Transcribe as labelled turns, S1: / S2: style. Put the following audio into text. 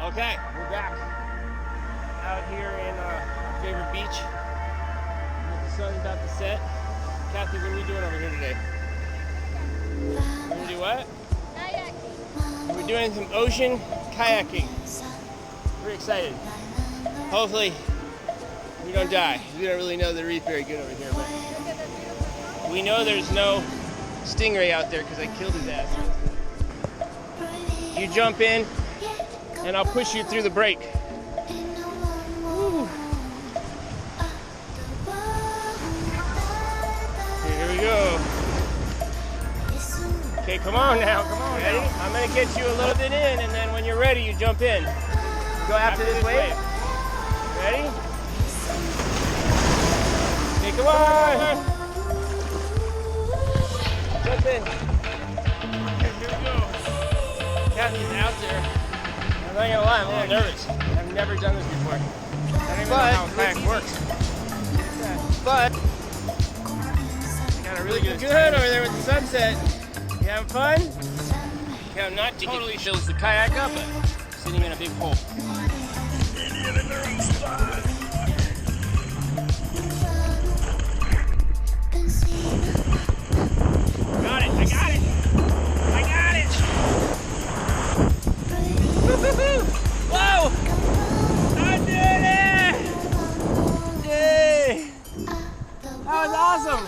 S1: Okay, we're back out here in our favorite beach. The sun's about to set. Kathy, what are we doing over here today? We're gonna do what?
S2: Kayaking.
S1: We're doing some ocean kayaking. We're excited. Hopefully we don't die. We don't really know the reef very good over here, but we know there's no stingray out there because I killed his ass. You jump in and I'll push you through the break. Woo. Here we go. Okay, come on now, come on. Ready? I'm gonna get you a little bit in, and then when you're ready, you jump in.
S3: Go after this wave.
S1: Ready? Okay, come on. Jump in. Here we go. Kathy's out there. I'm not gonna lie, I'm a little nervous. I've never done this before. I don't even know how a kayak works. But got a really good over there with the sunset. You having fun? Okay, I'm not totally fills the kayak up, but sitting in a big hole. Got it! I got it! I got it! Whoa! I did it! Yay! That was awesome!